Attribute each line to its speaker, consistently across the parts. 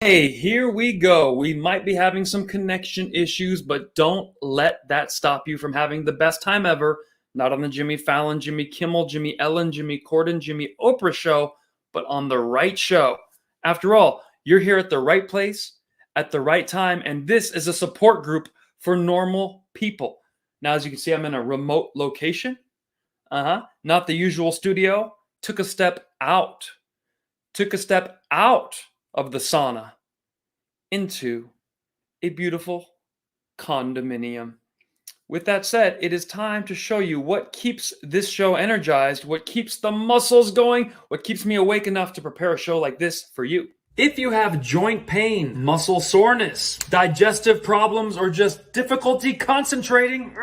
Speaker 1: Hey, here we go. We might be having some connection issues, but don't let that stop you from having the best time ever. Not on the Jimmy Fallon, Jimmy Kimmel, Jimmy Ellen, Jimmy Corden, Jimmy Oprah show, but on the right show. After all, you're here at the right place at the right time, and this is a support group for normal people. Now, as you can see, I'm in a remote location. Not the usual studio. Took a step out of the sauna into a beautiful condominium. With that said, it is time to show you what keeps this show energized, what keeps the muscles going, what keeps me awake enough to prepare a show like this for you. If you have joint pain, muscle soreness, digestive problems, or just difficulty concentrating,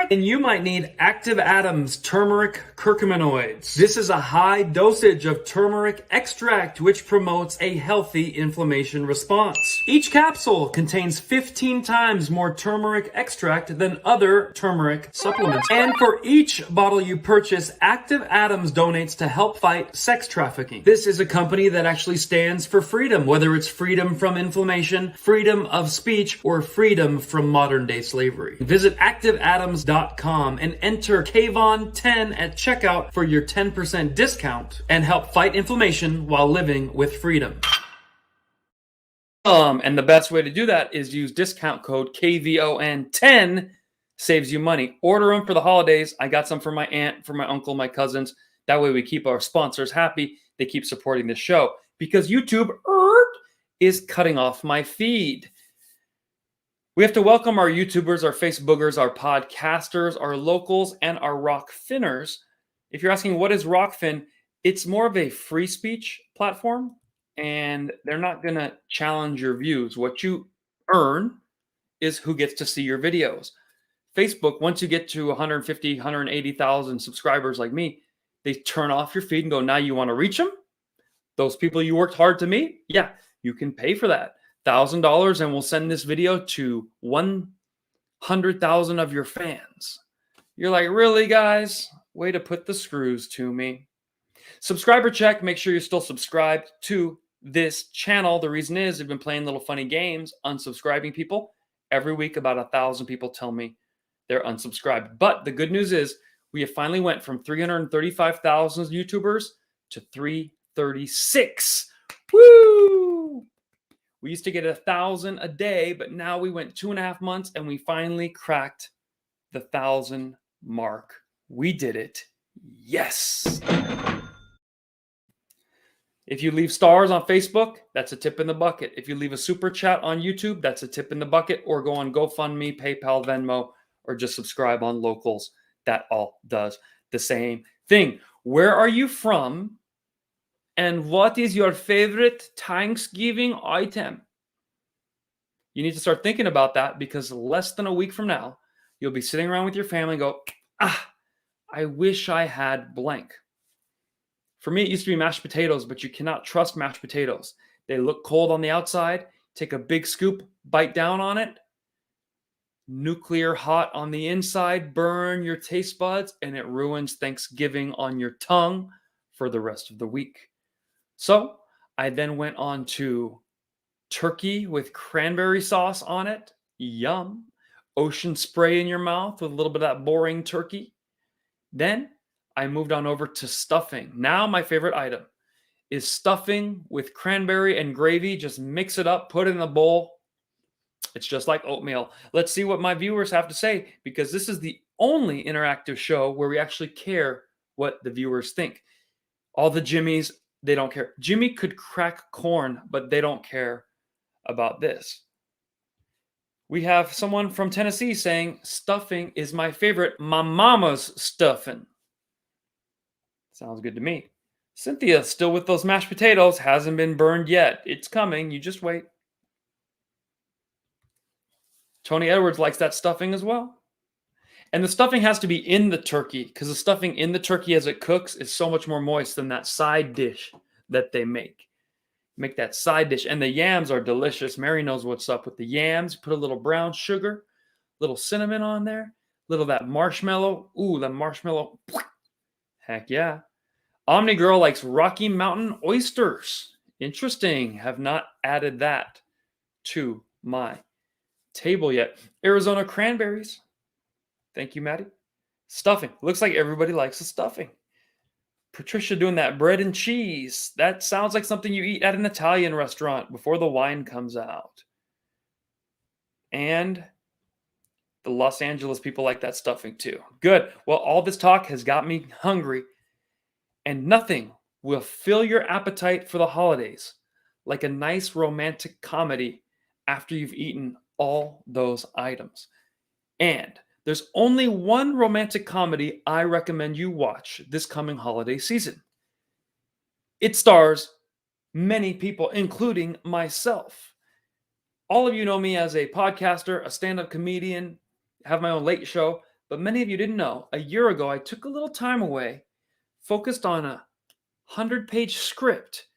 Speaker 1: then you might need Active Adams turmeric curcuminoids. This is a high dosage of turmeric extract which promotes a healthy inflammation response. Each capsule contains 15 times more turmeric extract than other turmeric supplements. And for each bottle you purchase, Active Adams donates to help fight sex trafficking. This is a company that actually stands for freedom, whether it's freedom from inflammation, freedom of speech, or freedom from modern day slavery. Visit activeadams.com and enter Kvon10 at checkout for your 10% discount and help fight inflammation while living with freedom. And the best way to do that is use discount code KVON10. Saves you money. Order them for the holidays. I got some for my aunt, for my uncle, my cousins. That way we keep our sponsors happy. They keep supporting the show. Because YouTube is cutting off my feed. We have to welcome our YouTubers, our Facebookers, our podcasters, our locals, and our Rockfinners. If you're asking what is Rockfin, it's more of a free speech platform, and they're not going to challenge your views. What you earn is who gets to see your videos. Facebook, once you get to 150, 180,000 subscribers like me, they turn off your feed and go, now you want to reach them? Those people you worked hard to meet? Yeah, you can pay for that. $1,000 and we'll send this video to 100,000 of your fans. You're like, really, guys? Way to put the screws to me. Subscriber check. Make sure you're still subscribed to this channel. The reason is I've been playing little funny games, unsubscribing people. Every week, about 1,000 people tell me they're unsubscribed. But the good news is we have finally went from 335,000 YouTubers to 336. Woo! We used to get 1,000 a day, but now we went 2.5 months and we finally cracked the 1,000 mark. We did it. Yes. If you leave stars on Facebook, that's a tip in the bucket. If you leave a super chat on YouTube, that's a tip in the bucket. Or go on GoFundMe, PayPal, Venmo, or just subscribe on Locals. That all does the same thing. Where are you from? And what is your favorite Thanksgiving item? You need to start thinking about that, because less than a week from now, you'll be sitting around with your family and go, I wish I had blank. For me, it used to be mashed potatoes, but you cannot trust mashed potatoes. They look cold on the outside. Take a big scoop, bite down on it. Nuclear hot on the inside, burn your taste buds, and it ruins Thanksgiving on your tongue for the rest of the week. So I then went on to turkey with cranberry sauce on it. Yum. Ocean spray in your mouth with a little bit of that boring turkey. Then I moved on over to stuffing. Now my favorite item is stuffing with cranberry and gravy. Just mix it up, put it in a bowl. It's just like oatmeal. Let's see what my viewers have to say, because this is the only interactive show where we actually care what the viewers think. All the Jimmies, they don't care. Jimmy could crack corn, but they don't care about this. We have someone from Tennessee saying, stuffing is my favorite. My mama's stuffing. Sounds good to me. Cynthia, still with those mashed potatoes, hasn't been burned yet. It's coming. You just wait. Tony Edwards likes that stuffing as well. And the stuffing has to be in the turkey, because the stuffing in the turkey as it cooks is so much more moist than that side dish that they make. Make that side dish. And the yams are delicious. Mary knows what's up with the yams. Put a little brown sugar, little cinnamon on there, little that marshmallow. Ooh, the marshmallow. Heck yeah. Omni Girl likes Rocky Mountain oysters. Interesting. Have not added that to my table yet. Arizona cranberries. Thank you, Maddie. Stuffing. Looks like everybody likes the stuffing. Patricia doing that bread and cheese. That sounds like something you eat at an Italian restaurant before the wine comes out. And the Los Angeles people like that stuffing too. Good. Well, all this talk has got me hungry. And nothing will fill your appetite for the holidays like a nice romantic comedy after you've eaten all those items. And there's only one romantic comedy I recommend you watch this coming holiday season. It stars many people, including myself. All of you know me as a podcaster, a stand-up comedian, have my own late show, but many of you didn't know. A year ago, I took a little time away, focused on a 100-page script,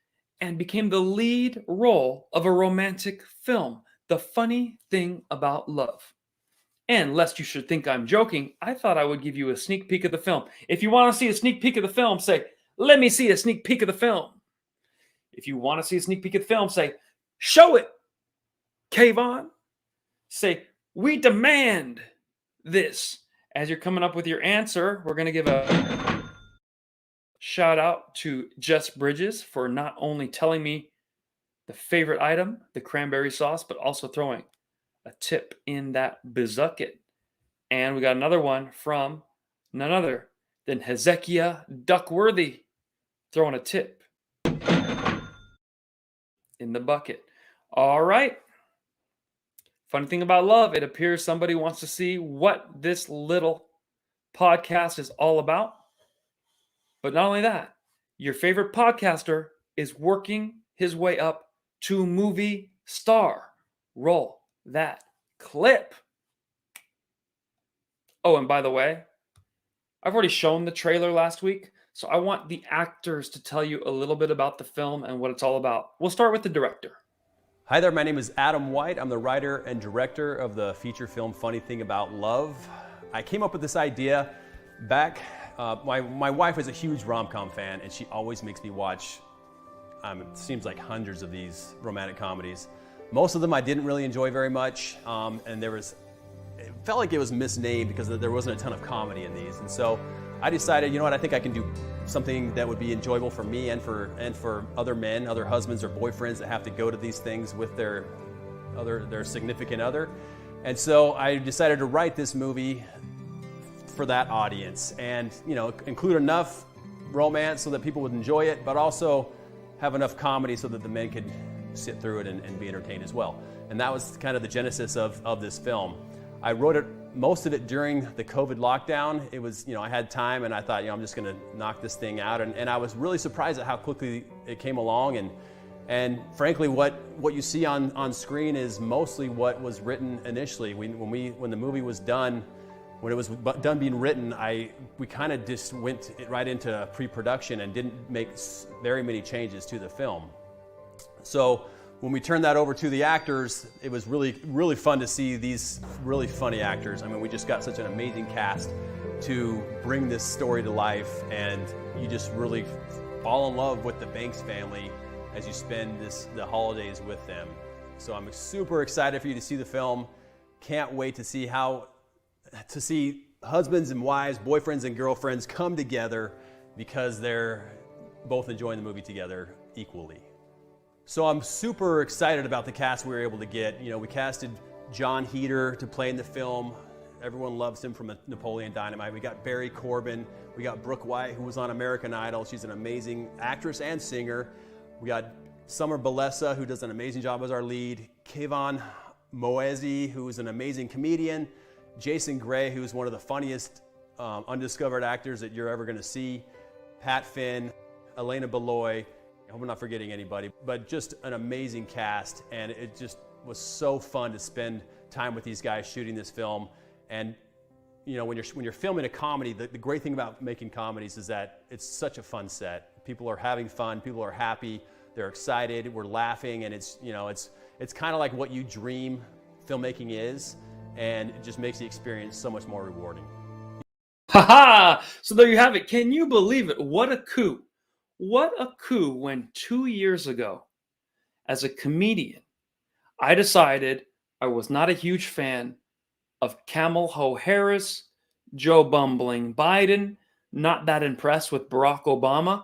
Speaker 1: and became the lead role of a romantic film, The Funny Thing About Love. And lest you should think I'm joking, I thought I would give you a sneak peek of the film. If you want to see a sneak peek of the film, say, let me see a sneak peek of the film. If you want to see a sneak peek of the film, say, show it, Kvon. Say, we demand this. As you're coming up with your answer, we're going to give a shout out to Jess Bridges for not only telling me the favorite item, the cranberry sauce, but also throwing a tip in that bizucket. And we got another one from none other than Hezekiah Duckworthy throwing a tip in the bucket. All right. Funny thing about love, it appears somebody wants to see what this little podcast is all about. But not only that, your favorite podcaster is working his way up to movie star. Roll that clip. Oh, and by the way, I've already shown the trailer last week, so I want the actors to tell you a little bit about the film and what it's all about. We'll start with the director.
Speaker 2: Hi there, my name is Adam White. I'm the writer and director of the feature film Funny Thing About Love. I came up with this idea back, my wife is a huge RomCom fan, and she always makes me watch, it seems like hundreds of these romantic comedies. Most of them I didn't really enjoy very much, and it felt like it was misnamed because there wasn't a ton of comedy in these. And so I decided, you know what, I think I can do something that would be enjoyable for me and for other men, other husbands or boyfriends that have to go to these things with their significant other. And so I decided to write this movie for that audience and, you know, include enough romance so that people would enjoy it, but also have enough comedy so that the men could sit through it and be entertained as well. And that was kind of the genesis of this film. I wrote it, most of it during the COVID lockdown. It was, you know, I had time and I thought, you know, I'm just gonna knock this thing out. And I was really surprised at how quickly it came along. And frankly, what you see on screen is mostly what was written initially. When the movie was done, when it was done being written, we kind of just went right into pre-production and didn't make very many changes to the film. So when we turned that over to the actors, it was really, really fun to see these really funny actors. I mean, we just got such an amazing cast to bring this story to life, and you just really fall in love with the Banks family as you spend the holidays with them. So I'm super excited for you to see the film. can't wait to see husbands and wives, boyfriends and girlfriends come together because they're both enjoying the movie together equally. So I'm super excited about the cast we were able to get. You know, we casted John Heder to play in the film. Everyone loves him from Napoleon Dynamite. We got Barry Corbin. We got Brooke White, who was on American Idol. She's an amazing actress and singer. We got Summer Balessa, who does an amazing job as our lead. Kvon Moezi, who is an amazing comedian. Jason Gray, who's one of the funniest undiscovered actors that you're ever going to see. Pat Finn, Elena Beloy. I hope I'm not forgetting anybody, but just an amazing cast, and it just was so fun to spend time with these guys shooting this film. And you know, when you're filming a comedy, the great thing about making comedies is that it's such a fun set. People are having fun, people are happy, they're excited, we're laughing, and it's kind of like what you dream filmmaking is, and it just makes the experience so much more rewarding.
Speaker 1: Haha! So there you have it. Can you believe it? What a coup. What a coup when 2 years ago, as a comedian, I decided I was not a huge fan of Kamala Harris, Joe Bumbling Biden, not that impressed with Barack Obama,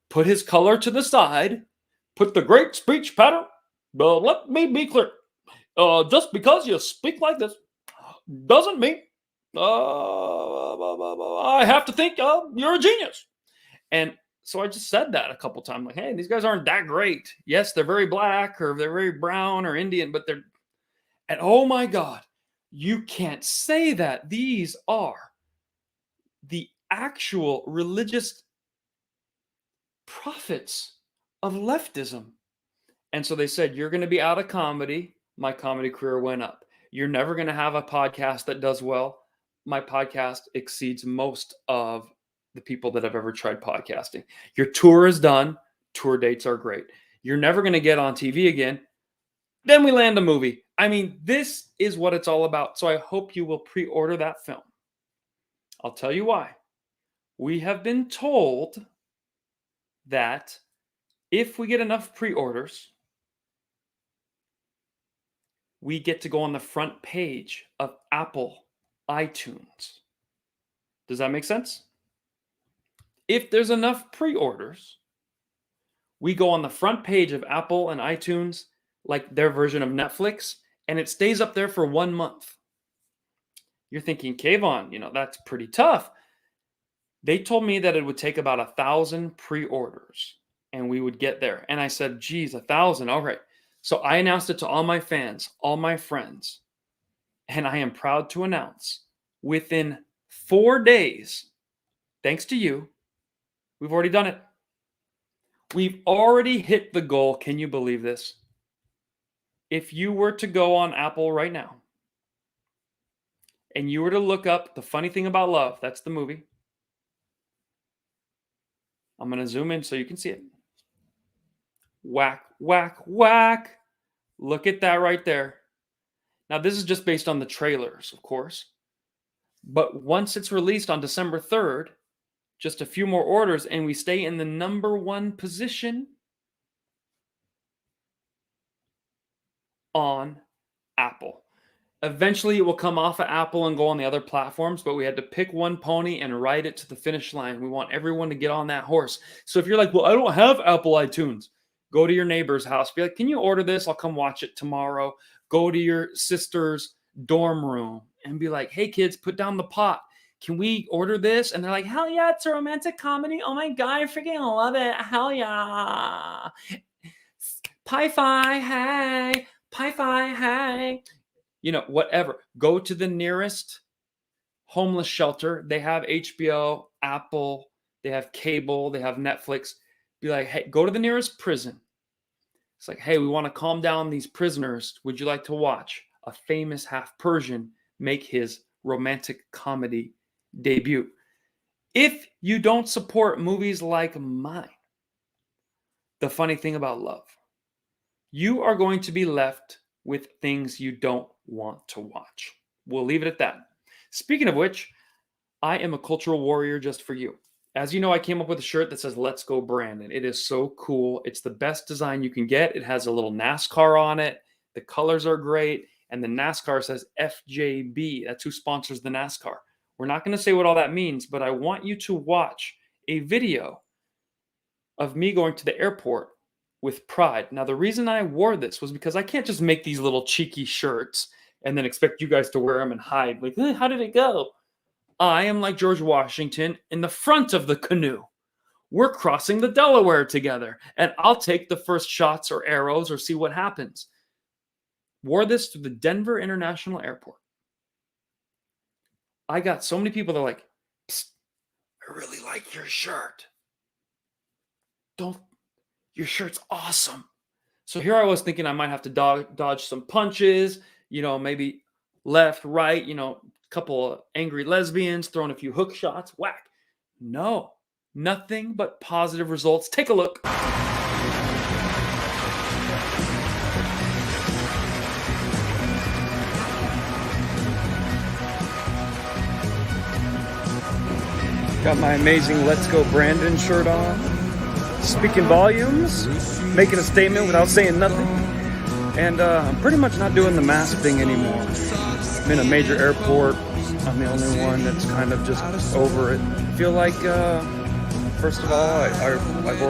Speaker 1: put his color to the side, put the great speech pattern, let me be clear. Just because you speak like this doesn't mean I have to think you're a genius. And so I just said that a couple times, like, hey, these guys aren't that great. Yes, they're very black or they're very brown or Indian, but they're, and oh my God, you can't say that. These are the actual religious prophets of leftism. And so they said, you're going to be out of comedy. My comedy career went up. You're never going to have a podcast that does well. My podcast exceeds most of the people that have ever tried podcasting. Your tour is done. Tour dates are great. You're never going to get on TV again. Then we land a movie. I mean, this is what it's all about. So I hope you will pre-order that film. I'll tell you why. We have been told that if we get enough pre-orders, we get to go on the front page of Apple iTunes. Does that make sense? If there's enough pre-orders, we go on the front page of Apple and iTunes, like their version of Netflix, and it stays up there for 1 month. You're thinking, Kvon, that's pretty tough. They told me that it would take about 1,000 pre-orders and we would get there. And I said, geez, 1,000. All right. So I announced it to all my fans, all my friends. And I am proud to announce within 4 days, thanks to you, we've already done it. We've already hit the goal. Can you believe this? If you were to go on Apple right now and you were to look up The Funny Thing About Love, that's the movie. I'm going to zoom in so you can see it. Whack, whack, whack. Look at that right there. Now, this is just based on the trailers, of course. But once it's released on December 3rd, just a few more orders, and we stay in the #1 position on Apple. Eventually, it will come off of Apple and go on the other platforms, but we had to pick one pony and ride it to the finish line. We want everyone to get on that horse. So if you're like, well, I don't have Apple iTunes, go to your neighbor's house. Be like, can you order this? I'll come watch it tomorrow. Go to your sister's dorm room and be like, hey, kids, put down the pot. Can we order this? And they're like, hell yeah, it's a romantic comedy. Oh my God, I freaking love it. Hell yeah. Pi-Fi, hey. Pi-Fi, hey. Whatever. Go to the nearest homeless shelter. They have HBO, Apple, they have cable, they have Netflix. Be like, hey, go to the nearest prison. It's like, hey, we want to calm down these prisoners. Would you like to watch a famous half Persian make his romantic comedy debut? If you don't support movies like mine, The Funny Thing About Love, you are going to be left with things you don't want to watch. We'll leave it at that. Speaking of which, I am a cultural warrior just for you. As you know, I came up with a shirt that says, Let's Go Brandon. It is so cool. It's the best design you can get. It has a little NASCAR on it. The colors are great. and the NASCAR says FJB. That's who sponsors the NASCAR. We're not going to say what all that means, but I want you to watch a video of me going to the airport with Pride. Now, the reason I wore this was because I can't just make these little cheeky shirts and then expect you guys to wear them and hide. Like, how did it go? I am like George Washington in the front of the canoe. We're crossing the Delaware together, and I'll take the first shots or arrows or see what happens. Wore this to the Denver International Airport. I got so many people that are like, "Psst, I really like your shirt. Your shirt's awesome." So here I was thinking I might have to dodge some punches, maybe left, right, a couple of angry lesbians throwing a few hook shots, whack. No, nothing but positive results. Take a look. Got my amazing Let's Go Brandon shirt on. Speaking volumes, making a statement without saying nothing. And I'm pretty much not doing the mask thing anymore. I'm in a major airport. I'm the only one that's kind of just over it. I feel like, first of all, I've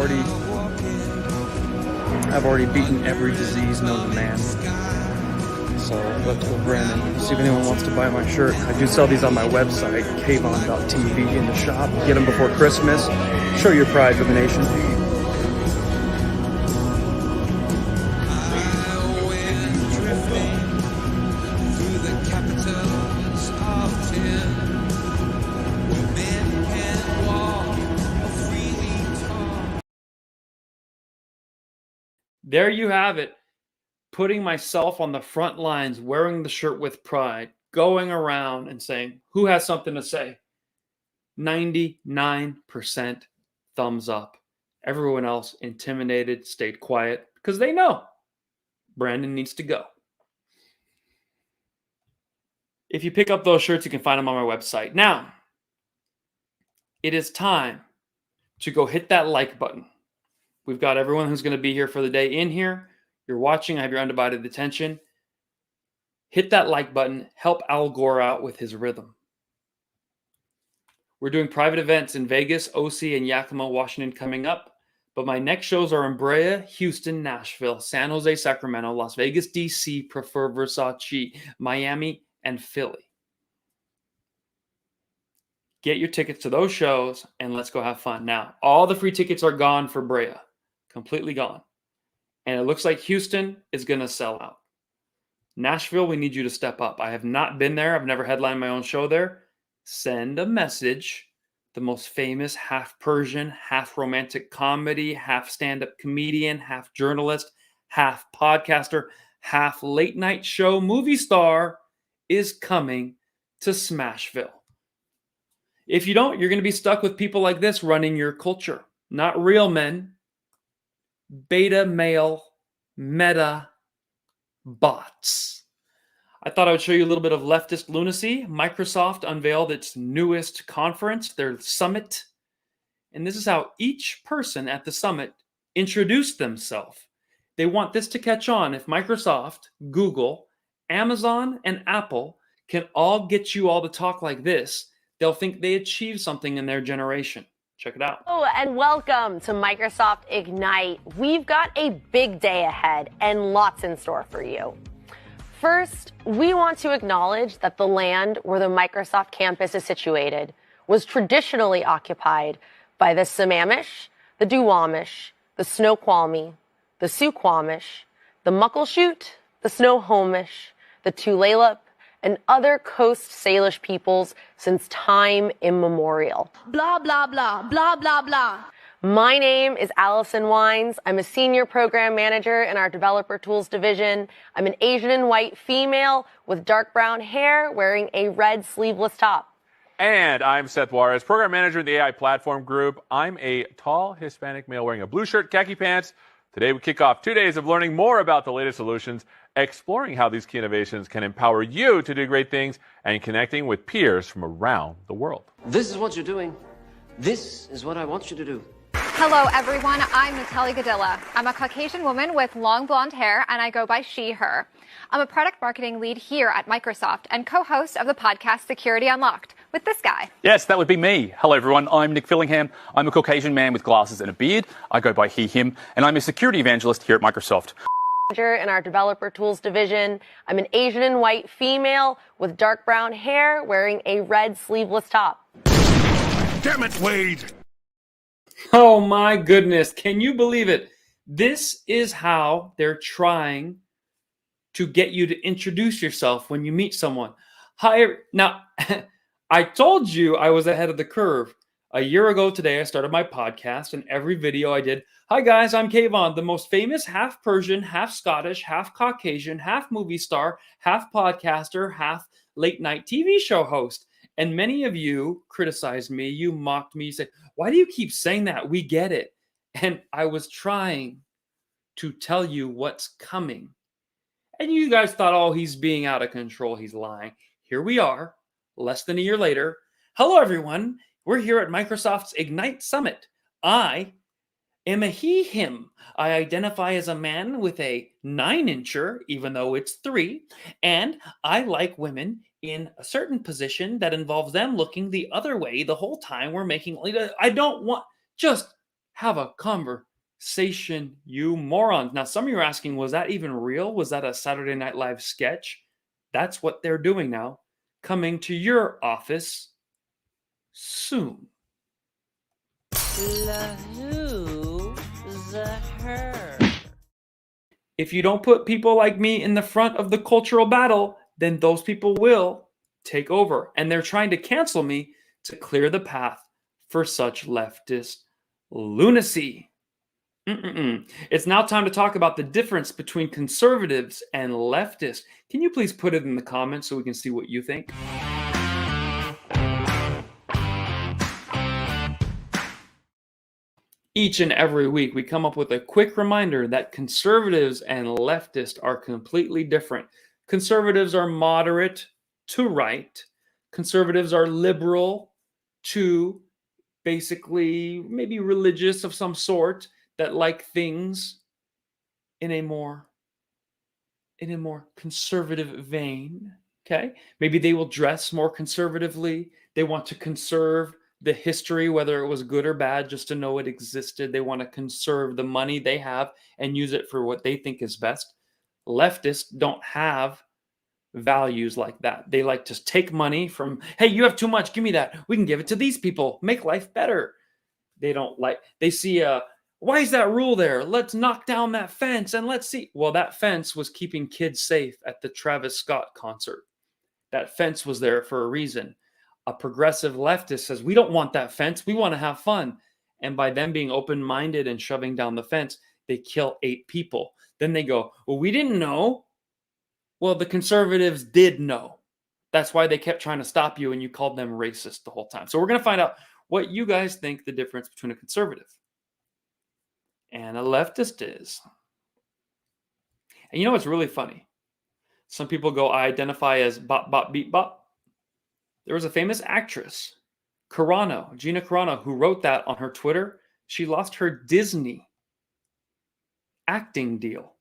Speaker 1: already beaten every disease known to man. So let's go, Brandon. See if anyone wants to buy my shirt. I do sell these on my website, Kvon.tv, in the shop. Get them before Christmas. Show your pride for the nation. There you have it. Putting myself on the front lines, wearing the shirt with pride, going around and saying, who has something to say? 99% thumbs up. Everyone else intimidated, stayed quiet, because they know Brandon needs to go. If you pick up those shirts, you can find them on my website. Now, it is time to go hit that like button. We've got everyone who's going to be here for the day in here. You're watching, I have your undivided attention. Hit that like button. Help Al Gore out with his rhythm. We're doing private events in Vegas, OC, and Yakima, Washington coming up. But my next shows are in Brea, Houston, Nashville, San Jose, Sacramento, Las Vegas, DC, Prefer Versace, Miami, and Philly. Get your tickets to those shows and let's go have fun. Now, all the free tickets are gone for Brea. Completely gone. And it looks like Houston is going to sell out. Nashville, we need you to step up. I have not been there. I've never headlined my own show there. Send a message. The most famous half Persian, half romantic comedy, half stand-up comedian, half journalist, half podcaster, half late night show movie star is coming to Smashville. If you don't, you're going to be stuck with people like this running your culture. Not real men. Beta male, meta bots. I thought I would show you a little bit of leftist lunacy. Microsoft unveiled its newest conference, their summit. And this is how each person at the summit introduced themselves. They want this to catch on. If Microsoft, Google, Amazon, and Apple can all get you all to talk like this, they'll think they achieved something in their generation. Check it out.
Speaker 3: Oh, and welcome to Microsoft Ignite. We've got a big day ahead and lots in store for you. First, we want to acknowledge that the land where the Microsoft campus is situated was traditionally occupied by the Sammamish, the Duwamish, the Snoqualmie, the Suquamish, the Muckleshoot, the Snohomish, the Tulalip, and other Coast Salish peoples since time immemorial.
Speaker 4: Blah, blah, blah, blah, blah, blah.
Speaker 3: My name is Allison Wines. I'm a senior program manager in our developer tools division. I'm an Asian and white female with dark brown hair wearing a red sleeveless top.
Speaker 5: And I'm Seth Juarez, program manager in the AI platform group. I'm a tall Hispanic male wearing a blue shirt, khaki pants. Today we kick off 2 days of learning more about the latest solutions, exploring how these key innovations can empower you to do great things, and connecting with peers from around the world.
Speaker 6: This is what you're doing. This is what I want you to do. Hello, everyone. I'm Natalie Gadilla. I'm a Caucasian woman with long blonde hair, and I go by she, her. I'm a product marketing lead here at Microsoft and co-host of the podcast Security Unlocked with this guy.
Speaker 7: Yes, that would be me. Hello, everyone. I'm Nick Fillingham. I'm a Caucasian man with glasses and a beard. I go by he, him, and I'm a security evangelist here at Microsoft.
Speaker 3: In our developer tools division. I'm an Asian and white female with dark brown hair wearing a red sleeveless top.
Speaker 8: Damn it, Wade!
Speaker 1: Oh my goodness. Can you believe it? This is how they're trying to get you to introduce yourself when you meet someone. Hi. Now, I told you I was ahead of the curve. A year ago today, I started my podcast, and every video I did, hi guys, I'm Kvon, the most famous half Persian, half Scottish, half Caucasian, half movie star, half podcaster, half late night TV show host. And many of you criticized me, you mocked me, you said, why do you keep saying that? We get it. And I was trying to tell you what's coming. And you guys thought, oh, he's being out of control, he's lying. Here we are, less than a year later. Hello, everyone. We're here at Microsoft's Ignite Summit. I am a he, him. I identify as a man with a 9-incher, even though it's 3. And I like women in a certain position that involves them looking the other way the whole time we're making. I don't want, just have a conversation, you morons. Now, some of you are asking, was that even real? Was that a Saturday Night Live sketch? That's what they're doing now. Coming to your office soon.
Speaker 9: The who, the her.
Speaker 1: If you don't put people like me in the front of the cultural battle, then those people will take over. And they're trying to cancel me to clear the path for such leftist lunacy. It's now time to talk about the difference between conservatives and leftists. Can you please put it in the comments so we can see what you think? Each and every week, we come up with a quick reminder that conservatives and leftists are completely different. Conservatives are moderate to right. Conservatives are liberal to basically maybe religious of some sort that like things in a more conservative vein. Okay? Maybe they will dress more conservatively. They want to conserve the history, whether it was good or bad, just to know it existed. They want to conserve the money they have and use it for what they think is best. Leftists don't have values like that. They like to take money from, hey, you have too much, give me that. We can give it to these people, make life better. They don't like, they see why is that rule there? Let's knock down that fence and let's see. Well, that fence was keeping kids safe at the Travis Scott concert. That fence was there for a reason. A progressive leftist says, we don't want that fence. We want to have fun. And by them being open-minded and shoving down the fence, they kill 8 people. Then they go, well, we didn't know. Well, the conservatives did know. That's why they kept trying to stop you and you called them racist the whole time. So we're going to find out what you guys think the difference between a conservative and a leftist is. And you know what's really funny? Some people go, I identify as bop, bop, beep, bop. There was a famous actress, Gina Carano, who wrote that on her Twitter. She lost her Disney acting deal.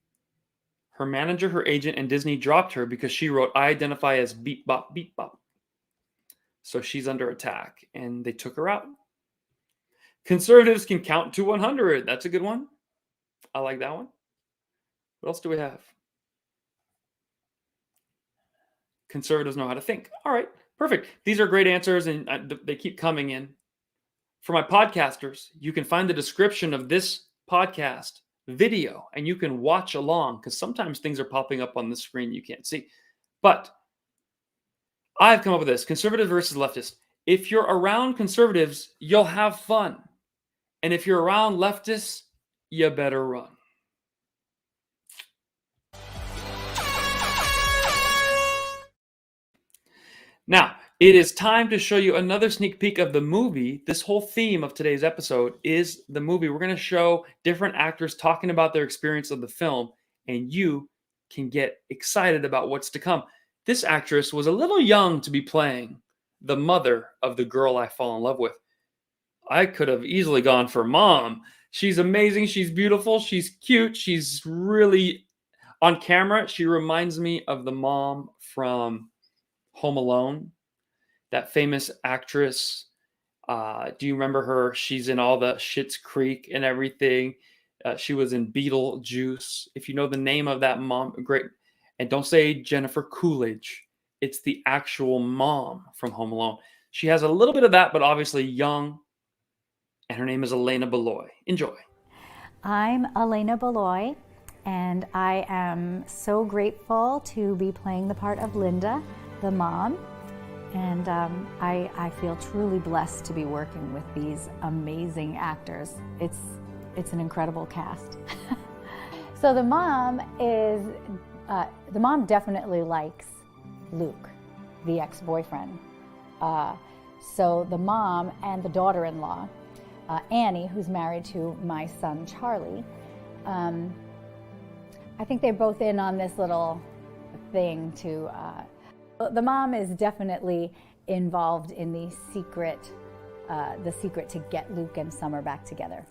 Speaker 1: Her manager, her agent, and Disney dropped her because she wrote, I identify as beep, bop, beep, bop. So she's under attack, and they took her out. Conservatives can count to 100. That's a good one. I like that one. What else do we have? Conservatives know how to think. All right. Perfect. These are great answers, and they keep coming in. For my podcasters, you can find the description of this podcast video, and you can watch along, because sometimes things are popping up on the screen you can't see. But I've come up with this, conservative versus leftist. If you're around conservatives, you'll have fun. And if you're around leftists, you better run. Now, it is time to show you another sneak peek of the movie. This whole theme of today's episode is the movie. We're going to show different actors talking about their experience of the film, and you can get excited about what's to come. This actress was a little young to be playing the mother of the girl I fall in love with. I could have easily gone for mom. She's amazing. She's beautiful. She's cute. She's really, on camera, she reminds me of the mom from Home Alone, that famous actress. Do you remember her? She's in all the Schitt's Creek and everything. She was in Beetlejuice. If you know the name of that mom, great. And don't say Jennifer Coolidge. It's the actual mom from Home Alone. She has a little bit of that, but obviously young. And her name is Elena Beloy. Enjoy.
Speaker 10: I'm Elena Beloy, and I am so grateful to be playing the part of Linda, the mom. And I feel truly blessed to be working with these amazing actors. It's an incredible cast. So the mom definitely likes Luke, the ex-boyfriend. So the mom and the daughter-in-law, Annie, who's married to my son Charlie, I think they're both in on this little thing to. The mom is definitely involved in the secret to get Luke and Summer back together.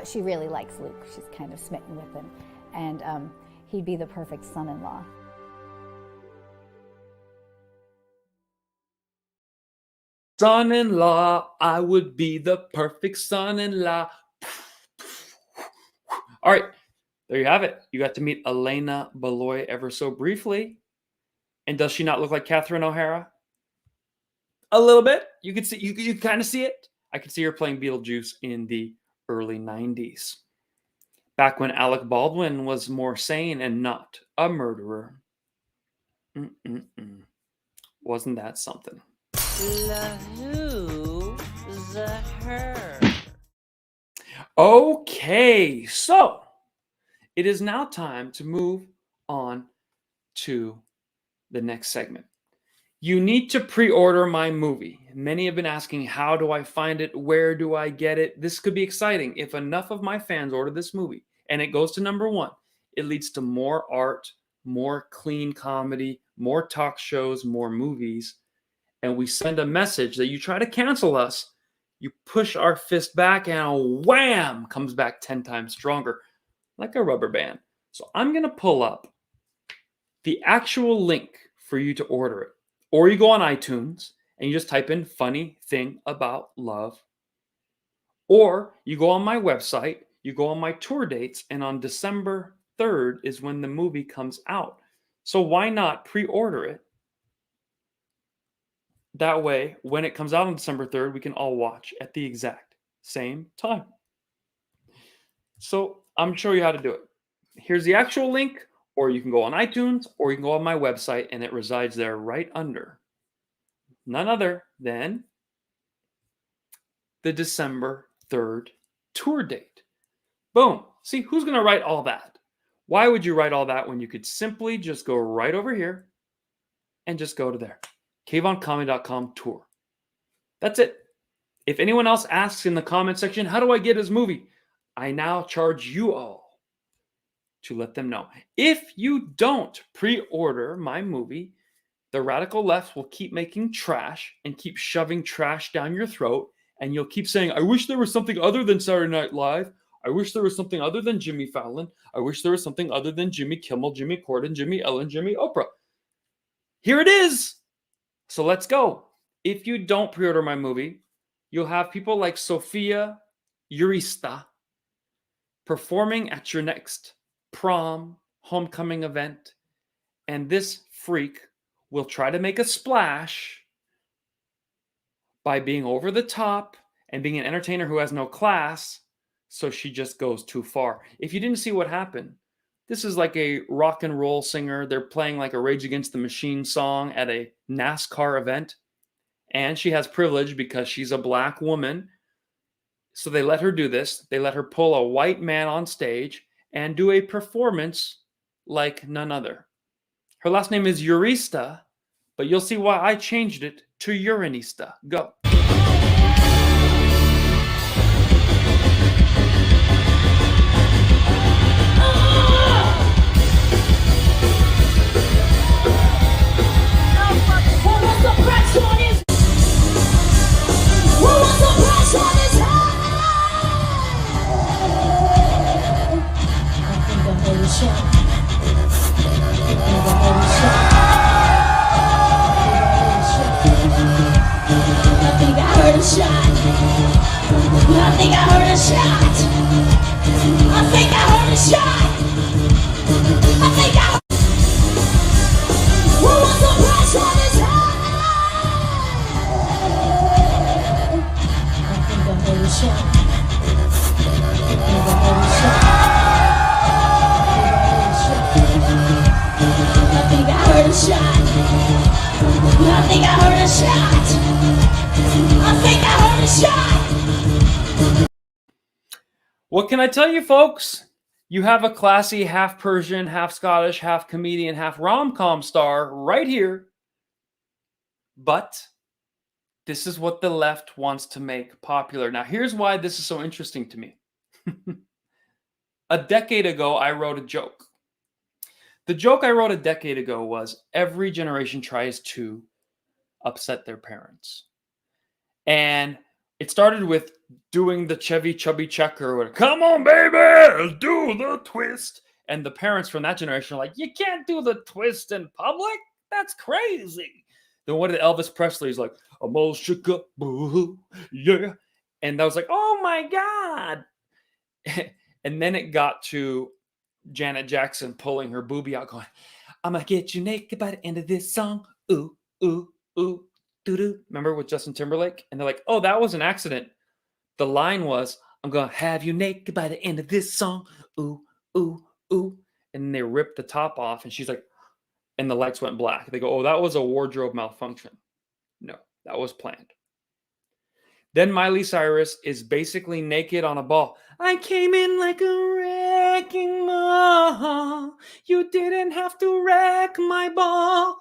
Speaker 10: She really likes Luke. She's kind of smitten with him, and he'd be the perfect son-in-law.
Speaker 1: Son-in-law, I would be the perfect son-in-law. All right, there you have it. You got to meet Elena Beloy ever so briefly. And does she not look like Catherine O'Hara? A little bit. You can see, you kind of see it. I could see her playing Beetlejuice in the early 90s. Back when Alec Baldwin was more sane and not a murderer. Wasn't that something?
Speaker 9: The who, the her.
Speaker 1: Okay, so it is now time to move on to the next segment. You need to pre-order my movie. Many have been asking, how do I find it? Where do I get it? This could be exciting. If enough of my fans order this movie and it goes to #1, it leads to more art, more clean comedy, more talk shows, more movies. And we send a message that you try to cancel us, you push our fist back and wham, comes back 10 times stronger, like a rubber band. So I'm going to pull up the actual link for you to order it. Or you go on iTunes and you just type in funny thing about love. Or you go on my website, you go on my tour dates, and on December 3rd is when the movie comes out. So why not pre-order it? That way, when it comes out on December 3rd, we can all watch at the exact same time. So I'm going to show you how to do it. Here's the actual link, or you can go on iTunes, or you can go on my website, and it resides there right under none other than the December 3rd tour date. Boom. See, who's going to write all that? Why would you write all that when you could simply just go right over here and just go to there? KvonComedy.com tour. That's it. If anyone else asks in the comment section, how do I get his movie? I now charge you all to let them know. If you don't pre-order my movie, the radical left will keep making trash and keep shoving trash down your throat. And you'll keep saying, I wish there was something other than Saturday Night Live. I wish there was something other than Jimmy Fallon. I wish there was something other than Jimmy Kimmel, Jimmy Corden, Jimmy Ellen, Jimmy Oprah. Here it is. So let's go. If you don't pre-order my movie, you'll have people like Sofia Yurista performing at your next prom, homecoming event, and this freak will try to make a splash by being over the top and being an entertainer who has no class, so she just goes too far. If you didn't see what happened, this is like a rock and roll singer. They're playing like a Rage Against the Machine song at a NASCAR event. And she has privilege because she's a black woman. So they let her do this. They let her pull a white man on stage and do a performance like none other. Her last name is Yurista, but you'll see why I changed it to Urinista. Go.
Speaker 11: What was the price on it? shot. I think I heard a shot. I think I heard a shot.
Speaker 1: What can I tell you, folks? You have a classy half Persian, half Scottish, half comedian, half rom-com star right here. But this is what the left wants to make popular. Now, here's why this is so interesting to me. A decade ago, I wrote a joke. The joke I wrote a decade ago was every generation tries to upset their parents. And it started with doing the Chevy Chubby Checker. Or, come on, baby, let's do the twist. And the parents from that generation are like, you can't do the twist in public. That's crazy. Then what did Elvis Presley's like, I'm all shook up, boo, yeah. And I was like, oh my God. And then it got to Janet Jackson pulling her boobie out going, I'm going to get you naked by the end of this song. Ooh, ooh, ooh. Doo-doo. Remember with Justin Timberlake? And they're like, oh, that was an accident. The line was, I'm going to have you naked by the end of this song. Ooh, ooh, ooh. And then they ripped the top off and she's like, and the lights went black. They go, oh, that was a wardrobe malfunction. No, that was planned. Then Miley Cyrus is basically naked on a ball. I came in like a wrecking ball. You didn't have to wreck my ball.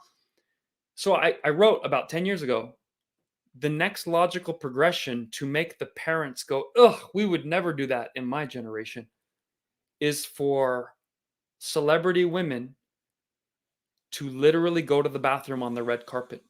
Speaker 1: So I wrote about 10 years ago, the next logical progression to make the parents go, ugh, we would never do that in my generation, is for celebrity women to literally go to the bathroom on the red carpet.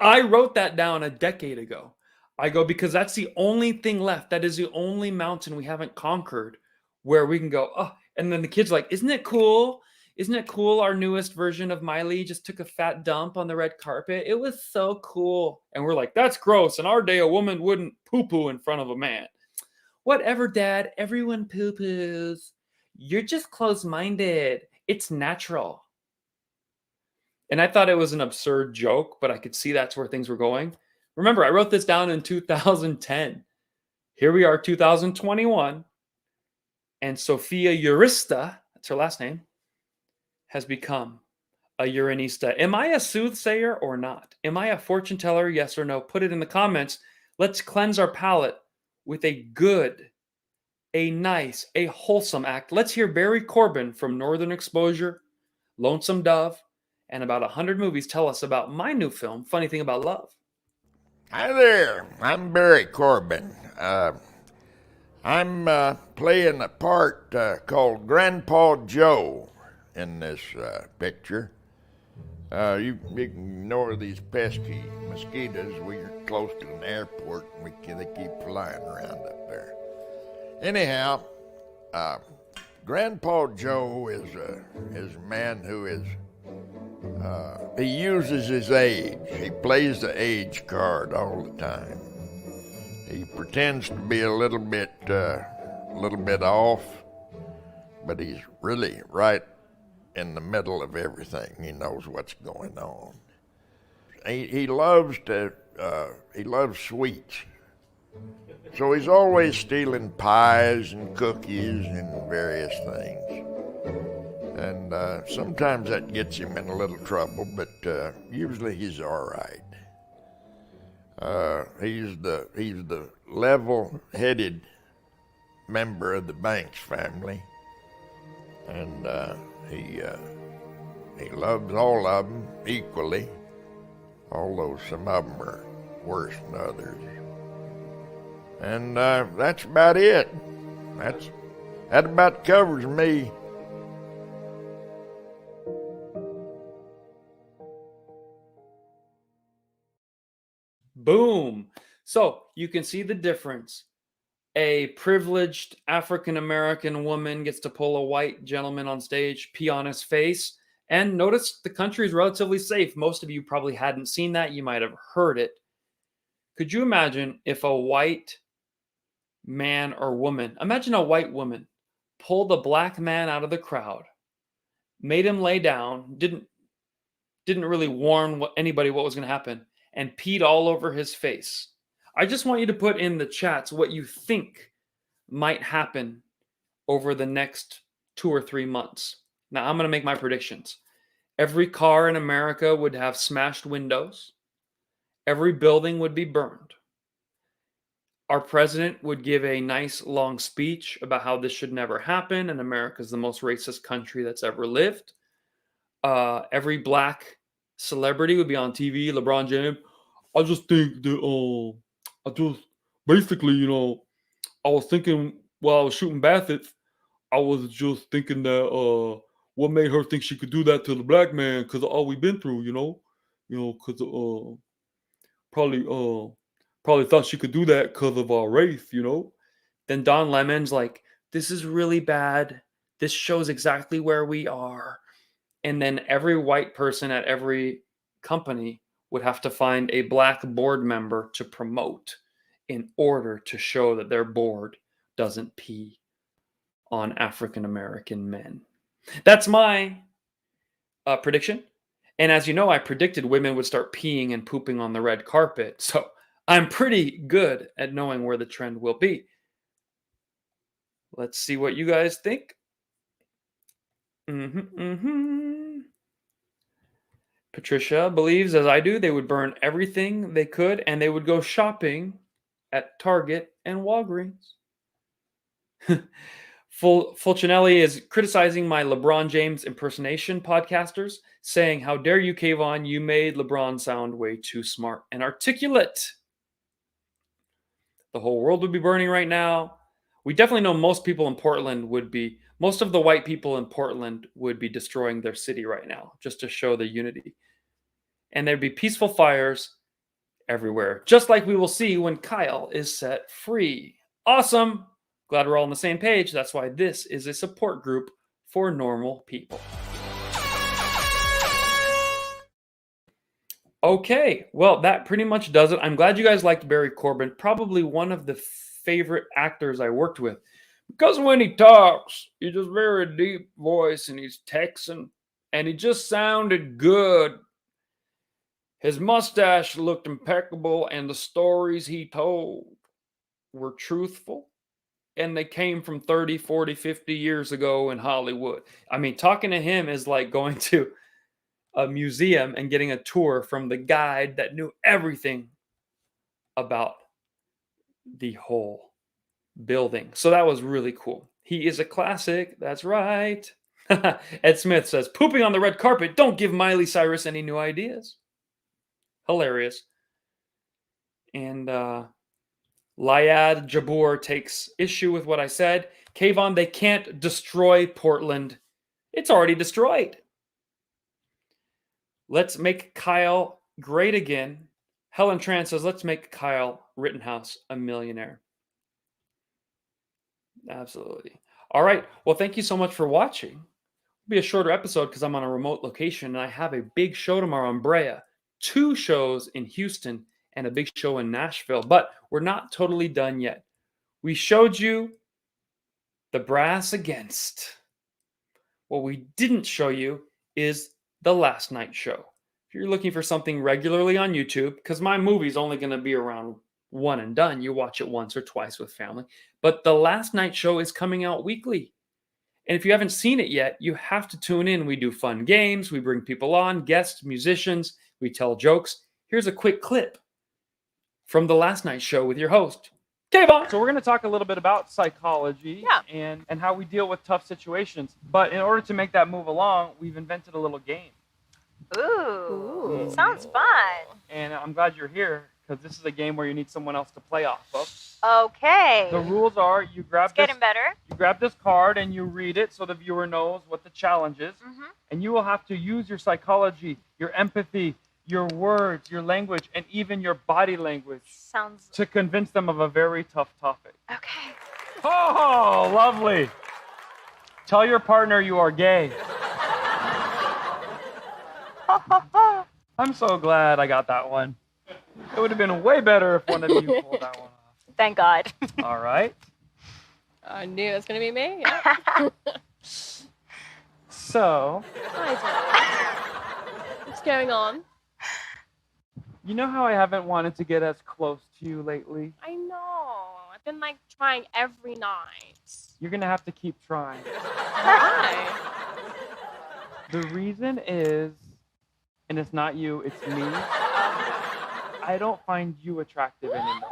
Speaker 1: I wrote that down a decade ago. I go, because that's the only thing left. That is the only mountain we haven't conquered where we can go, oh, and then the kids are like, isn't it cool? Isn't it cool? Our newest version of Miley just took a fat dump on the red carpet. It was so cool. And we're like, that's gross. In our day, a woman wouldn't poo-poo in front of a man. Whatever, Dad. Everyone poo-poos. You're just closed-minded. It's natural. And I thought it was an absurd joke, but I could see that's where things were going. Remember, I wrote this down in 2010. Here we are, 2021. And Sophia Urista, that's her last name, has become a uranista. Am I a soothsayer or not? Am I a fortune teller? Yes or no? Put it in the comments. Let's cleanse our palate with a good, a nice, a wholesome act. Let's hear Barry Corbin from Northern Exposure, Lonesome Dove, and about 100 movies tell us about my new film, Funny Thing About Love.
Speaker 12: Hi there, I'm Barry Corbin. I'm playing a part called Grandpa Joe in this picture. You ignore these pesky mosquitoes. We're close to an airport and they keep flying around up there. Anyhow, Grandpa Joe is a man who is he uses his age. He plays the age card all the time. He pretends to be a little bit off, but he's really right in the middle of everything. He knows what's going on. He loves sweets, so he's always stealing pies and cookies and various things. And sometimes that gets him in a little trouble, but usually he's all right. He's the level-headed member of the Banks family, and he loves all of them equally, although some of them are worse than others. And that's about it. That about covers me.
Speaker 1: Boom. So you can see the difference. A privileged African-American woman gets to pull a white gentleman on stage, pee on his face. And notice the country is relatively safe. Most of you probably hadn't seen that. You might have heard it. Could you imagine if a white man or woman, imagine a white woman, pulled a black man out of the crowd, made him lay down, didn't really warn anybody what was going to happen, and peed all over his face. I just want you to put in the chats what you think might happen over the next 2 or 3 months. Now I'm going to make my predictions. Every car in America would have smashed windows. Every building would be burned. Our president would give a nice long speech about how this should never happen and America's the most racist country that's ever lived. Every black celebrity would be on TV. LeBron James. I just think that basically, I was thinking while I was shooting baskets, I was just thinking that what made her think she could do that to the black man because of all we've been through, because probably thought she could do that because of our race, Then Don Lemon's like, this is really bad. This shows exactly where we are. And then every white person at every company would have to find a black board member to promote in order to show that their board doesn't pee on African American men. That's my prediction. And as you know, I predicted women would start peeing and pooping on the red carpet. So I'm pretty good at knowing where the trend will be. Let's see what you guys think. Patricia believes, as I do, they would burn everything they could and they would go shopping at Target and Walgreens. Fulcinelli is criticizing my LeBron James impersonation podcasters, saying, how dare you, Kvon, you made LeBron sound way too smart and articulate. The whole world would be burning right now. We definitely know most people in Portland most of the white people in Portland would be destroying their city right now, just to show the unity. And there'd be peaceful fires everywhere, just like we will see when Kyle is set free. Awesome. Glad we're all on the same page. That's why this is a support group for normal people. Okay, well, that pretty much does it. I'm glad you guys liked Barry Corbin, probably one of the favorite actors I worked with. Because when he talks, he's just very deep voice and he's Texan and he just sounded good. His mustache looked impeccable and the stories he told were truthful. And they came from 30, 40, 50 years ago in Hollywood. I mean, talking to him is like going to a museum and getting a tour from the guide that knew everything about the whole building. So that was really cool. He is a classic. That's right. Ed Smith says, pooping on the red carpet. Don't give Miley Cyrus any new ideas. Hilarious. And Lyad Jabur takes issue with what I said. Kvon, they can't destroy Portland. It's already destroyed. Let's make Kyle great again. Helen Tran says, let's make Kyle Rittenhouse a millionaire. Absolutely. All right. Well, thank you so much for watching. It'll be a shorter episode because I'm on a remote location and I have a big show tomorrow in Brea, 2 shows in Houston, and a big show in Nashville. But we're not totally done yet. We showed you the brass against. What we didn't show you is the last night show. If you're looking for something regularly on YouTube, because my movie's only going to be around one and done. You watch it once or twice with family. But the last night show is coming out weekly. And if you haven't seen it yet, you have to tune in. We do fun games. We bring people on, guests, musicians. We tell jokes. Here's a quick clip from the last night show with your host, Kvon.
Speaker 13: So we're going to talk a little bit about psychology and how we deal with tough situations. But in order to make that move along, we've invented a little game.
Speaker 14: Ooh. Sounds fun.
Speaker 13: And I'm glad you're here because this is a game where you need someone else to play off of.
Speaker 14: Okay.
Speaker 13: The rules are you grab
Speaker 14: getting better.
Speaker 13: You grab this card and you read it so the viewer knows what the challenge is. And you will have to use your psychology, your empathy, your words, your language, and even your body language to convince them of a very tough topic.
Speaker 14: Okay.
Speaker 13: Oh, lovely. Tell your partner you are gay. I'm so glad I got that one. It would have been way better if one of you pulled that one off.
Speaker 14: Thank God.
Speaker 13: All right.
Speaker 15: I knew it was going to be me. Yeah.
Speaker 13: So.
Speaker 15: What's going on?
Speaker 13: You know how I haven't wanted to get as close to you lately?
Speaker 15: I know. I've been like trying every night.
Speaker 13: You're going to have to keep trying.
Speaker 15: Why?
Speaker 13: The reason is, and it's not you, it's me. I don't find you attractive anymore.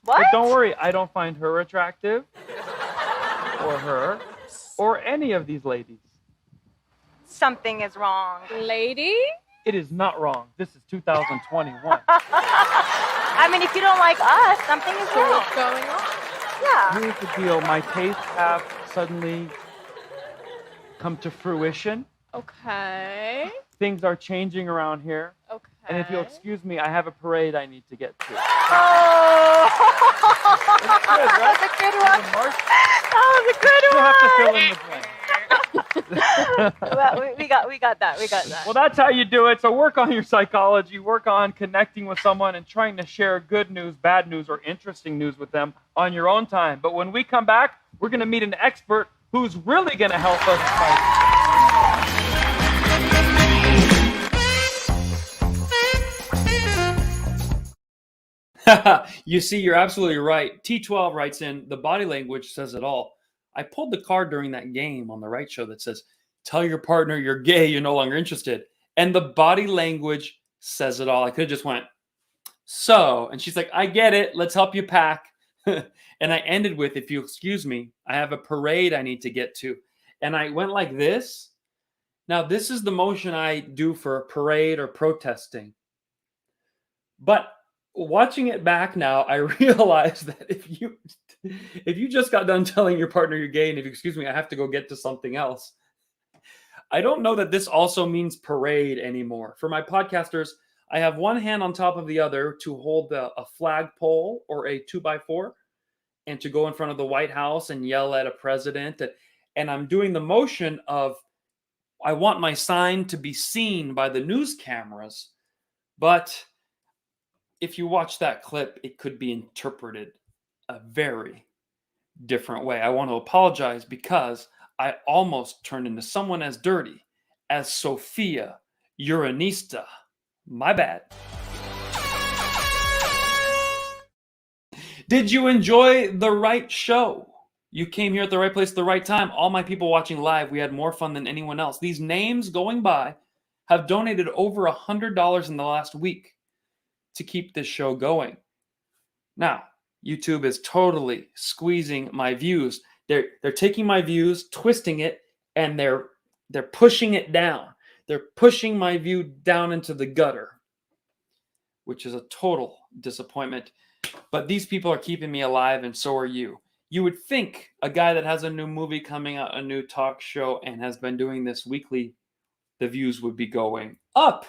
Speaker 14: What?
Speaker 13: But don't worry, I don't find her attractive, or her, or any of these ladies.
Speaker 14: Something is wrong.
Speaker 15: Lady?
Speaker 13: It is not wrong. This is 2021.
Speaker 14: I mean, if you don't like us, something is wrong.
Speaker 15: What's going on?
Speaker 14: Yeah.
Speaker 13: Here's the deal. My tastes have suddenly come to fruition.
Speaker 15: Okay.
Speaker 13: Things are changing around here.
Speaker 15: Okay.
Speaker 13: And if you'll excuse me, I have a parade I need to get to.
Speaker 14: Oh. That was a good one. That was a good
Speaker 13: You'll
Speaker 14: one.
Speaker 13: have to fill in the blank.
Speaker 14: Well, we got that. We got that.
Speaker 13: Well, that's how you do it. So work on your psychology, work on connecting with someone and trying to share good news, bad news, or interesting news with them on your own time. But when we come back, we're going to meet an expert who's really going to help us fight.
Speaker 1: You see, you're absolutely right. T12 writes in, the body language says it all. I pulled the card during that game on the right show that says, tell your partner you're gay, you're no longer interested. And the body language says it all. I could have just went, so, and she's like, I get it. Let's help you pack. And I ended with, if you excuse me, I have a parade I need to get to. And I went like this. Now, this is the motion I do for a parade or protesting. But watching it back now, I realize that if you just got done telling your partner you're gay, and if you excuse me, I have to go get to something else. I don't know that this also means parade anymore. For my podcasters, I have one hand on top of the other to hold a flagpole or a 2x4 and to go in front of the White House and yell at a president. And I'm doing the motion of, I want my sign to be seen by the news cameras. But if you watch that clip, it could be interpreted a very different way. I want to apologize because I almost turned into someone as dirty as Sophia Uranista. My bad. Did you enjoy the right show? You came here at the right place at the right time. All my people watching live, we had more fun than anyone else. These names going by have donated over $100 in the last week to keep this show going. Now, YouTube is totally squeezing my views. They're taking my views, twisting it, and they're pushing it down. They're pushing my view down into the gutter, which is a total disappointment. But these people are keeping me alive, and so are you. You would think a guy that has a new movie coming out, a new talk show, and has been doing this weekly, the views would be going up.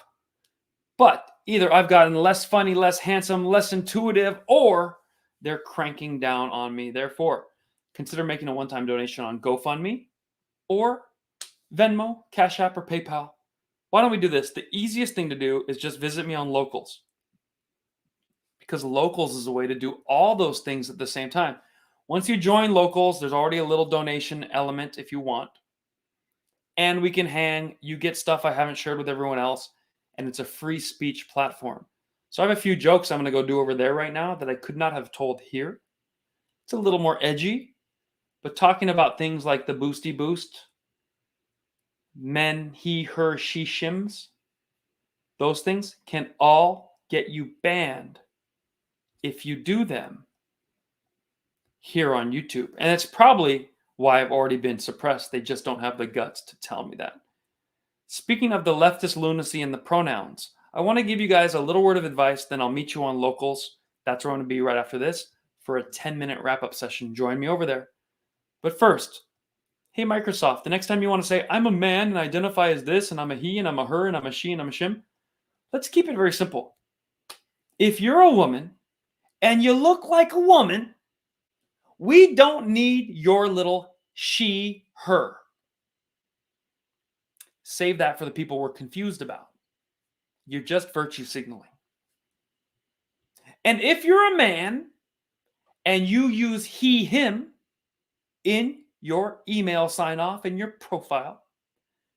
Speaker 1: But either I've gotten less funny, less handsome, less intuitive, or they're cranking down on me. Therefore, consider making a one-time donation on GoFundMe or Venmo, Cashapp, or PayPal. Why don't we do this? The easiest thing to do is just visit me on Locals. Because Locals is a way to do all those things at the same time. Once you join Locals, there's already a little donation element if you want. And we can hang. You get stuff I haven't shared with everyone else. And it's a free speech platform. So I have a few jokes I'm going to go do over there right now that I could not have told here. It's a little more edgy. But talking about things like the boosty boost, men, he, her, she, shims, those things can all get you banned if you do them here on YouTube. And that's probably why I've already been suppressed. They just don't have the guts to tell me that. Speaking of the leftist lunacy and the pronouns, I want to give you guys a little word of advice, then I'll meet you on Locals. That's where I'm going to be right after this for a 10-minute wrap-up session. Join me over there. But first, hey Microsoft, the next time you want to say, I'm a man and I identify as this, and I'm a he, and I'm a her, and I'm a she, and I'm a shim, let's keep it very simple. If you're a woman and you look like a woman, we don't need your little she, her. Save that for the people we're confused about. You're just virtue signaling. And if you're a man and you use he, him in your email sign-off in your profile,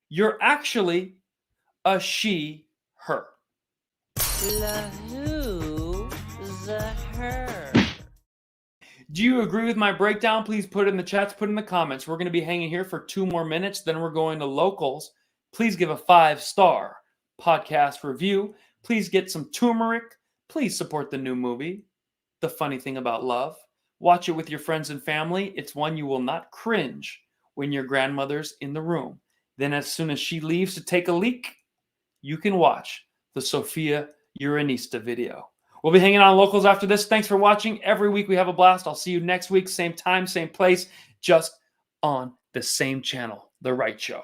Speaker 1: you're actually a she, her.
Speaker 9: The who, the her.
Speaker 1: Do you agree with my breakdown? Please put it in the chats, put it in the comments. We're going to be hanging here for 2 more minutes. Then we're going to Locals please give a 5-star podcast review. Please get some turmeric. Please support the new movie, The Funny Thing About Love. Watch it with your friends and family. It's one you will not cringe when your grandmother's in the room. Then as soon as she leaves to take a leak, you can watch the Sophia Uranista video. We'll be hanging out on Locals after this. Thanks for watching. Every week we have a blast. I'll see you next week, same time, same place, just on the same channel, The Right Show.